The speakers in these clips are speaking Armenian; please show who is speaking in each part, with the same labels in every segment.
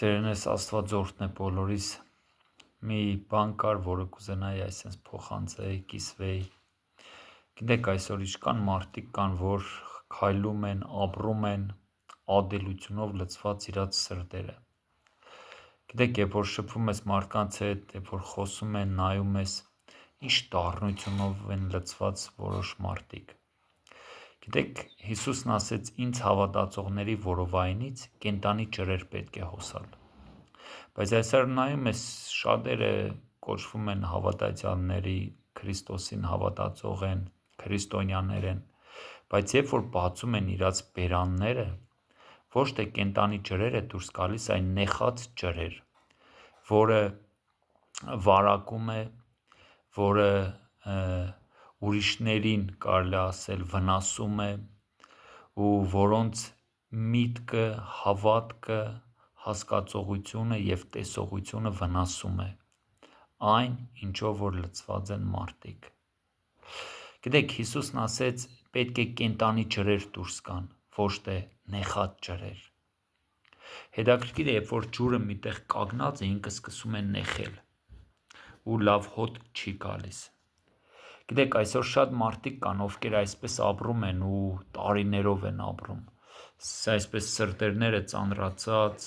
Speaker 1: Սերենես Աստվածորդն է բոլորիս մի բան կար, որը կուզենայի այսպես փոխանցեի, կիսվեի։ Գիտեք, այսօր ինչքան մարդիկ կան, որ քայլում են, ապրում են ադելությունով լցված իրաց սրտերը։ Գիտեք, երբ որ շփվում ես մարդկանց հետ, երբ որ խոսում են, նայում ես, ինչ դառնությունով են լցված որոշ մարդիկ։ Գիտեք, Հիսուսն ասեց, ինձ հավատացողների որովայնից կենդանի ջրեր պետք է հոսալ։ Բայց այսօր նայում ես, շատերը կոչվում են հավատացյալների, Քրիստոսին հավատացող են, քրիստոնյաներ են, բայց երբ որ բացում են իրաց բերանները, ոչ թե կենդանի ջրեր է դուրս գալիս, այլ նեխած ջրեր, որը վարակում է, որը ուրիշներին կարելի ասել վնասում է ու որոնց միտքը, հավատքը, հասկացողությունը և տեսողությունը վնասում է այն, ինչով որ լցված են մարդիկ։ Գիտեք, Հիսուսն ասեց, պետք է կենդանի ջրեր դուրս գան, ոչ թե նեխած ջրեր։ Հետաքրքիր է, երբ որ ջուրը միտեղ կանգնած է, ինքը սկսում է նեխել ու լավ հոտ չի գալիս։ Գիտեք, այսօր շատ մարդիկ կան, ովքեր այսպես ապրում են ու տարիներով են ապրում, այսպես սրտերները ծանրացած,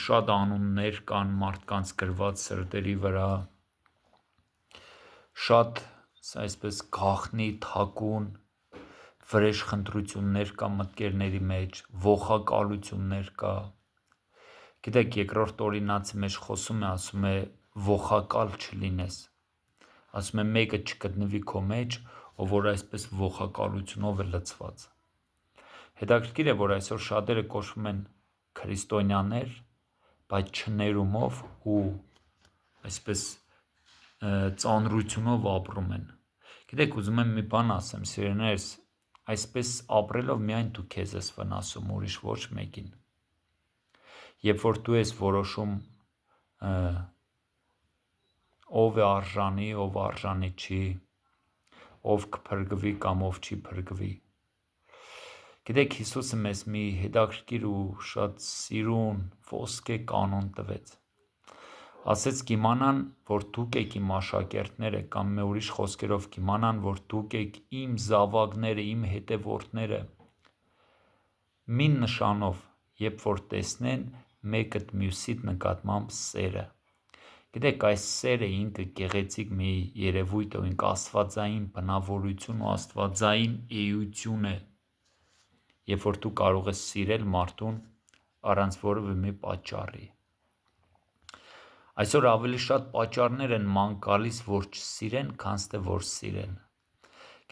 Speaker 1: շատ անուններ կան մարդկանց գրված սրտերի վրա, շատ այսպես գաղտնի, թակուն, վրեժխնդրություններ կա մտքերների մեջ, ողակալություններ կա։ Գիտեք, երկրորդ օրինացի մեջ խոսում է, ասում է ողակալ չլինես, ասում է մեկը չգտնվի քո մեջ, ով որ այսպես ողակալությունով է լցված։ Հետաքրքիր է, որ այսօր շատերը կոչվում են քրիստոնյաներ, բայց չներումով ու այսպես ծանրությունով ապրում են։ Գիտեք, ուզում եմ մի բան ասեմ, սիրելիներս, այսպես ապրելով միայն դու քեզ ես վնասում, ուրիշ ոչ մեկին։ Երբ որ դու ես որոշում ով է արժանի, ով արժանի չի, ով կփրկվի կամ ով չի փրկվի։ Գիտեք, Հիսուսը մեզ մի հետաքրքիր ու շատ սիրուն ոսկե կանոն տվեց։ Ասեց կիմանան, որ դուք եք իմ աշակերտները, կամ մի ուրիշ խոսքերով կիմանան, որ դուք եք իմ զավակները, իմ հետևորդները, մի նշանով, երբ որ տեսնեն մեկդ մյուսիդ նկատմամբ սերը։ Գիտեք, այս սերը ինքը գեղեցիկ մի երևույթ է, ինքը աստվածային բնավորություն ու աստվածային էություն է, երբ որ դու կարող ես սիրել մարդուն առանց որևէ մի պատճառի։ Այսօր ավելի շատ պատճառներ են ման գալիս, որ չսիրեն, քան թե որ սիրեն։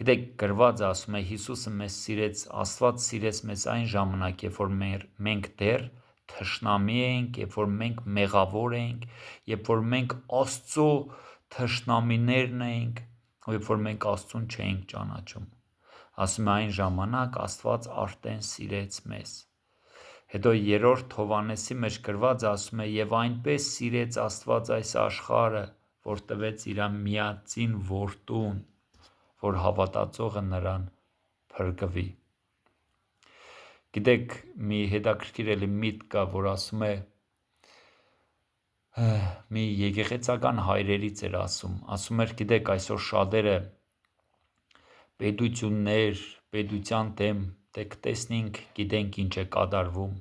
Speaker 1: Գիտեք, գրված ասում է, Հիսուսը մեզ սիրեց, Աստված սիրեց մեզ այն ժամանակ, երբ որ մենք դեռ թշնամի էինք, երբ որ մենք մեղավոր էինք, երբ որ մենք Աստծո թշնամիներն էինք, երբ որ մենք Աստծուն չէինք ճանաչում։ Ասում է այն ժամանակ Աստված արդեն սիրեց մեզ։ Հետո երրորդ Հովհաննեսի մեջ գրված ասում է, և այնպես սիրեց Աստված այս աշխարհը, որ տվեց իր միածին որդուն, որ հավատացողը նրան փրկվի։ Գիտեք, մի հետաքրքիր էլի միտք կա, որ ասում է, մի եկեղեցական հայրերից էր ասում էր, գիտեք, այսօր շատերը պետություններ, պետության դեմ, դե կտեսնենք, գիտենք ինչ է կատարվում,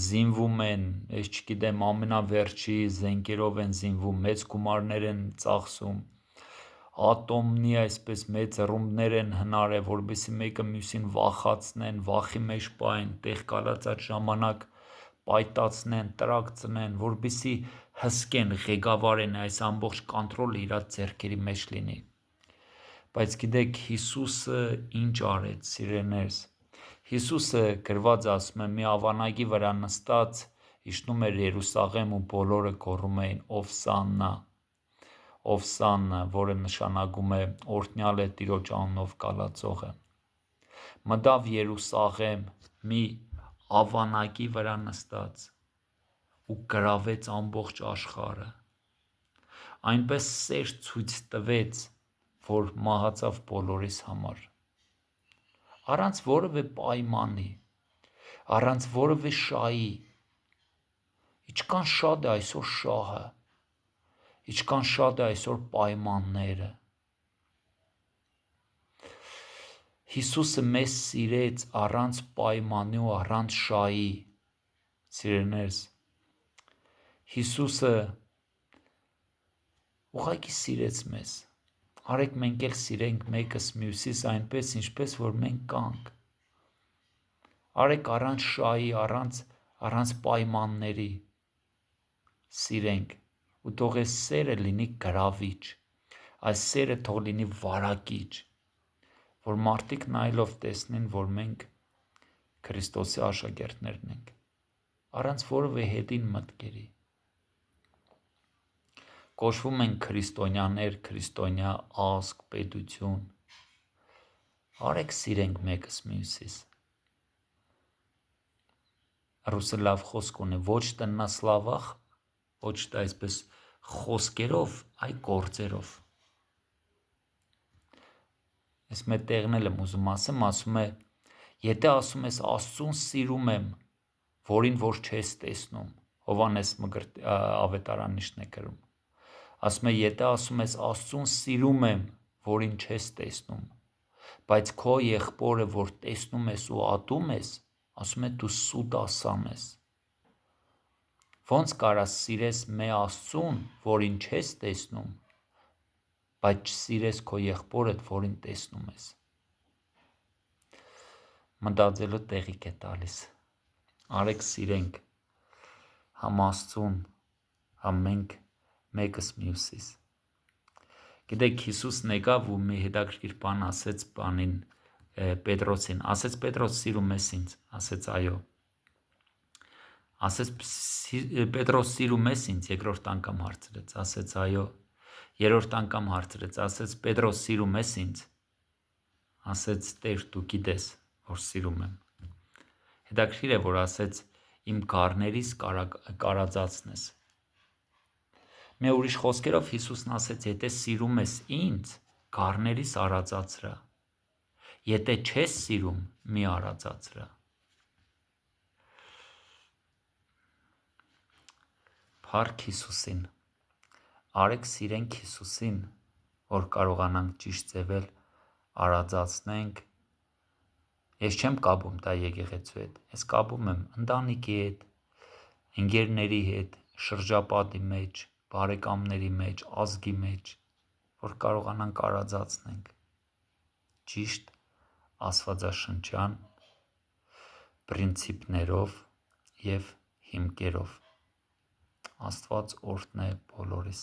Speaker 1: զինվում են, ես չգիտեմ, ամենավերջի զենքերով են զինվում, մեծ գումարներ են ծախսում, ատոմնի այսպես մեծ ռումբներ են հնարել, որպեսզի մեկը մյուսին վախացնեն, վախի մեջ պահեն, տեղ կալացած ժամանակ պայտացնեն, տրաքցնեն, որպեսզի հսկեն, ղեկավարեն, այս ամբողջ կոնտրոլը իրաց ձեռքերի մեջ լինի։ Բայց գիտեք, Հիսուսը ինչ արեց, սիրելիներս։ Հիսուսը գրված ասում է, մի ավանակի վրա նստած իջնում էր Երուսաղեմ ու բոլորը գոռում էին Օվսաննա, Օվսաննա, որը նշանակում է օրհնյալ է Տիրոջ անունով կալացողը։ Մտավ Երուսաղեմ մի ավանակի վրա նստած ու գրավեց ամբողջ աշխարհը։ Այնպես սեր ցույց տվեց, որ մահացավ բոլորիս համար։ Առանց որևէ պայմանի, առանց որևէ շահի, Ինչքան շատ է այսօր շահը, ինչքան շատ է այսօր պայմանները։ Հիսուսը մեզ սիրեց առանց պայմանի ու առանց շահի, սիրելիներս։ Հիսուսը ուղղակի սիրեց մեզ։ Արեք մենք էլ սիրենք մեկս մյուսիս այնպես, ինչպես որ մենք կանք։ Արեք առանց շահի, առանց պայմանների սիրենք, ու թող այս սերը լինի գրավիչ, այս սերը թող լինի վարակիչ, որ մարդիկ նայելով տեսնեն, որ մենք Քրիստոսի աշակերտներն ենք, առանց որևէ հետին մտքերի։ Կոչվում են քրիստոնյաներ, քրիստոնյա ազգ, պետություն։ Արեք սիրենք մեկս մյուսիս։ Ռուսը լավ խոսք ունի, ոչ տնա սլավախ, ոչ թե այսպես խոսքերով, այ գործերով։ Ես մեր տեղն էլ եմ ուզում ասում է, եթե ասում ես Աստծուն սիրում եմ, որին որ չես տեսնում, Հովհաննես ավետարանիչն է գրում, ասում է, եթե ասում ես Աստծուն սիրում եմ, որին չես տեսնում, բայց քո եղբորը, որ տեսնում ես ու ատում ես, ասում է դու սուտ ասան ես։ Ոնց կարաս սիրես մե Աստծուն, որին չես տեսնում, բայց չսիրես քո եղբորդ, որին տեսնում ես։ Մտածելու տեղիք է տալիս։ Արեք սիրենք համ Աստծուն, համ մենք մեկս մյուսիս։ Գիտեք, Հիսուսն եկավ ու մի հետաքրքիր բան ասեց Պետրոսին, ասեց Պետրոս սիրում ես ինձ, ասեց այո։ Ասեց Պետրոս սիրում ես ինձ, երկրորդ անգամ հարցրեց, ասեց այո։ Երրորդ անգամ հարցրեց, ասեց Պետրոս սիրում ես ինձ, ասեց Տեր դու գիտես, որ սիրում եմ։ Հետաքրքիր է, որ ասեց իմ գառներիս կարածածն ես։ Մի ուրիշ խոսքերով Հիսուսն ասեց, եթե սիրում ես ինձ, գառներիս արածացրա։ Եթե չես սիրում, մի արածացրա։ Փառք Հիսուսին։ Արեք սիրենք Հիսուսին, որ կարողանանք ճիշտ ձևել արածացնենք։ Ես չեմ կապում դա եկեղեցու հետ, ես կապում եմ ընտանիքի հետ, ընկերների հետ, շրջապատի մեջ, բարեկամների մեջ, ազգի մեջ, որ կարողանանք արածացնենք ճիշտ աստվածաշնչյան պրինցիպներով և հիմքերով։ Աստված օրհնե բոլորիս։